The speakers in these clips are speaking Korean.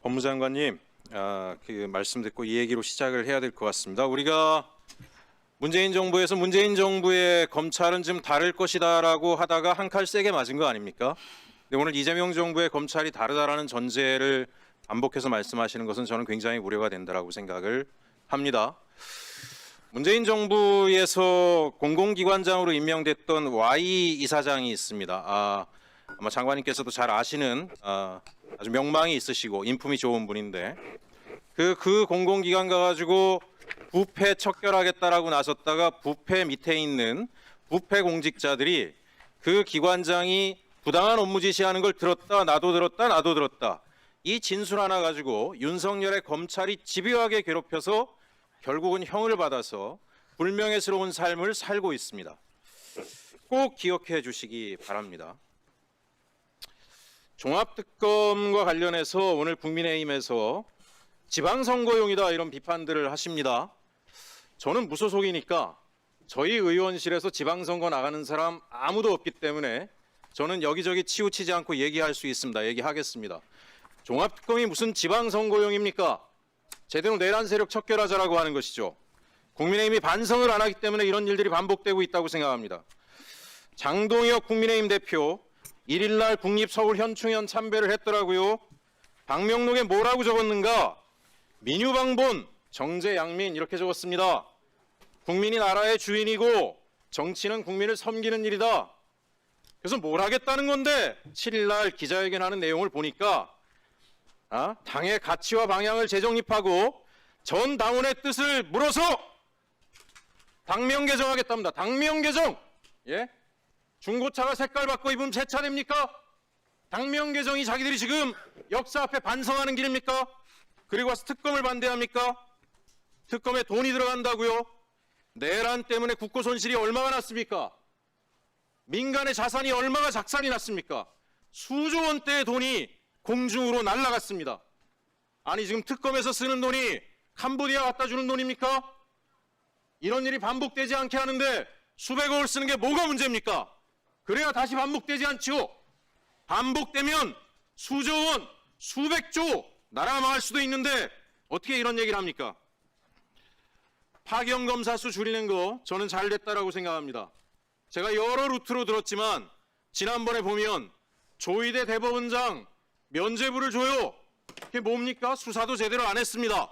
법무장관님, 그 말씀 듣고 이 얘기로 시작을 해야 될 것 같습니다. 우리가 문재인 정부에서 문재인 정부의 검찰은 좀 다를 것이다라고 하다가 한 칼 세게 맞은 거 아닙니까? 근데 오늘 이재명 정부의 검찰이 다르다라는 전제를 반복해서 말씀하시는 것은 저는 굉장히 우려가 된다라고 생각을 합니다. 문재인 정부에서 공공기관장으로 임명됐던 Y 이사장이 있습니다. 아마 장관님께서도 잘 아시는 아주 명망이 있으시고 인품이 좋은 분인데 그 공공기관 가가지고 부패 척결하겠다라고 나섰다가 부패 밑에 있는 부패 공직자들이 그 기관장이 부당한 업무 지시하는 걸 들었다 나도 들었다 이 진술 하나 가지고 윤석열의 검찰이 집요하게 괴롭혀서 결국은 형을 받아서 불명예스러운 삶을 살고 있습니다. 꼭 기억해 주시기 바랍니다. 종합특검과 관련해서 오늘 국민의힘에서 지방선거용이다 이런 비판들을 하십니다. 저는 무소속이니까 저희 의원실에서 지방선거 나가는 사람 아무도 없기 때문에 저는 여기저기 치우치지 않고 얘기할 수 있습니다. 얘기하겠습니다. 종합특검이 무슨 지방선거용입니까? 제대로 내란 세력 척결하자라고 하는 것이죠. 국민의힘이 반성을 안 하기 때문에 이런 일들이 반복되고 있다고 생각합니다. 장동혁 국민의힘 대표 1일 날 국립서울현충원 참배를 했더라고요. 방명록에 뭐라고 적었는가? 민유방본, 정제양민 이렇게 적었습니다. 국민이 나라의 주인이고 정치는 국민을 섬기는 일이다. 그래서 뭘 하겠다는 건데 7일 날 기자회견하는 내용을 보니까 당의 가치와 방향을 재정립하고 전 당원의 뜻을 물어서 당명 개정하겠답니다. 당명 개정. 예? 중고차가 색깔 바꿔 입으면 제 차례입니까? 당명 개정이 자기들이 지금 역사 앞에 반성하는 길입니까? 그리고 와서 특검을 반대합니까? 특검에 돈이 들어간다고요? 내란 때문에 국고 손실이 얼마가 났습니까? 민간의 자산이 얼마가 작살이 났습니까? 수조 원대의 돈이 공중으로 날아갔습니다. 아니 지금 특검에서 쓰는 돈이 캄보디아 갖다 주는 돈입니까? 이런 일이 반복되지 않게 하는데 수백억을 쓰는 게 뭐가 문제입니까? 그래야 다시 반복되지 않지요. 반복되면 수조 원, 수백조 나라 망할 수도 있는데 어떻게 이런 얘기를 합니까? 파견검사 수 줄이는 거 저는 잘 됐다라고 생각합니다. 제가 여러 루트로 들었지만 지난번에 보면 조희대 대법원장 면죄부를 줘요. 그게 뭡니까? 수사도 제대로 안 했습니다.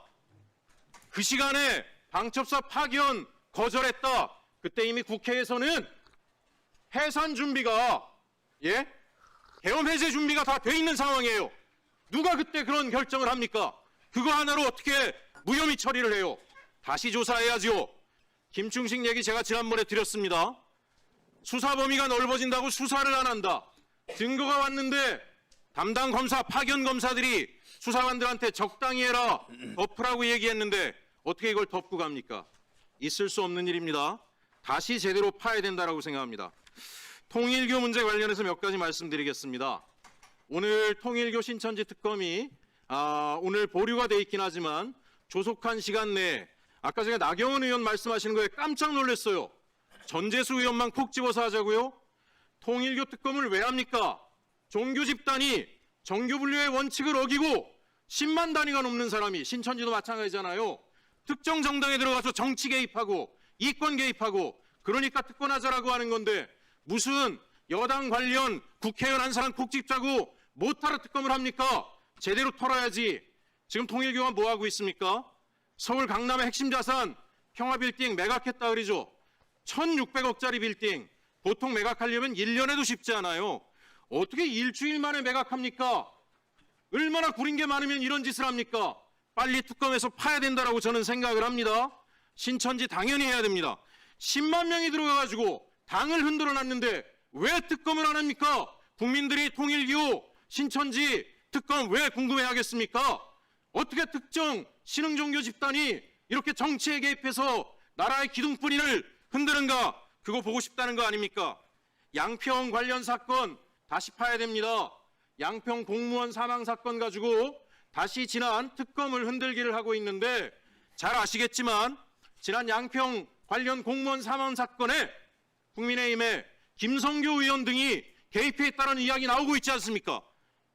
그 시간에 방첩사 파견 거절했다. 그때 이미 국회에서는 해산 준비가 계엄 해제 준비가 다 돼 있는 상황이에요. 누가 그때 그런 결정을 합니까? 그거 하나로 어떻게 무혐의 처리를 해요? 다시 조사해야지요. 김충식 얘기 제가 지난번에 드렸습니다. 수사 범위가 넓어진다고 수사를 안 한다. 증거가 왔는데 담당 검사, 파견 검사들이 수사관들한테 적당히 해라, 덮으라고 얘기했는데 어떻게 이걸 덮고 갑니까? 있을 수 없는 일입니다. 다시 제대로 파야 된다고 생각합니다. 통일교 문제 관련해서 몇 가지 말씀드리겠습니다. 오늘 통일교 신천지 특검이 오늘 보류가 돼 있긴 하지만 조속한 시간 내에 아까 제가 나경원 의원 말씀하시는 거에 깜짝 놀랐어요. 전재수 의원만 콕 집어서 하자고요? 통일교 특검을 왜 합니까? 종교 집단이 정교 분류의 원칙을 어기고 10만 단위가 넘는 사람이 신천지도 마찬가지잖아요. 특정 정당에 들어가서 정치 개입하고 이권 개입하고 그러니까 특권하자라고 하는 건데 무슨 여당 관련 국회의원 한 사람 콕 집자고 못하러 특검을 합니까? 제대로 털어야지. 지금 통일교가 뭐 하고 있습니까? 서울 강남의 핵심 자산 평화빌딩 매각했다 그러죠. 1,600억짜리 빌딩 보통 매각하려면 1년에도 쉽지 않아요. 어떻게 일주일 만에 매각합니까? 얼마나 구린 게 많으면 이런 짓을 합니까? 빨리 특검에서 파야 된다라고 저는 생각을 합니다. 신천지 당연히 해야 됩니다. 10만 명이 들어가가지고 당을 흔들어 놨는데 왜 특검을 안 합니까? 국민들이 통일교, 신천지 특검 왜 궁금해하겠습니까? 어떻게 특정 신흥종교 집단이 이렇게 정치에 개입해서 나라의 기둥뿌리를 흔드는가? 그거 보고 싶다는 거 아닙니까? 양평 관련 사건 다시 파야 됩니다. 양평 공무원 사망 사건 가지고 다시 지난 특검을 흔들기를 하고 있는데 잘 아시겠지만 지난 양평 관련 공무원 사망 사건에 국민의힘의 김성교 의원 등이 개입해 있다는 이야기 나오고 있지 않습니까?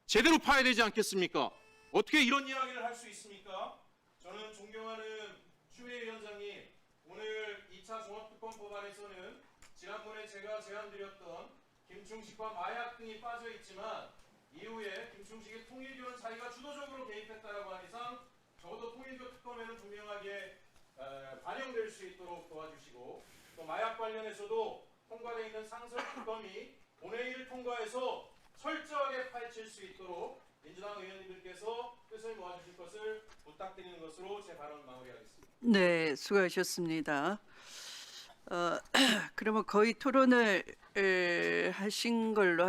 제대로 파야 되지 않겠습니까? 어떻게 이런 이야기를 할 수 있습니까? 저는 존경하는 추미애 위원장님, 오늘 2차 종합특검 법안에서는 지난번에 제가 제안드렸던 김충식과 마약 등이 빠져 있지만 이후에 김충식의 통일교는 자기가 주도적으로 개입했다라고 한 이상 적어도 통일교 특검에는 분명하게 반영될 수 있도록 도와주시고, 또 마약 관련해서도 통과되어 있는 상설 특검이 본회의를 통과해서 철저하게 파헤칠 수 있도록 민주당 의원님들께서 뜻을 모아주실 것을 부탁드리는 것으로 제 발언 마무리하겠습니다. 네, 수고하셨습니다. 그러면 거의 토론을 하신 걸로 하겠습니다.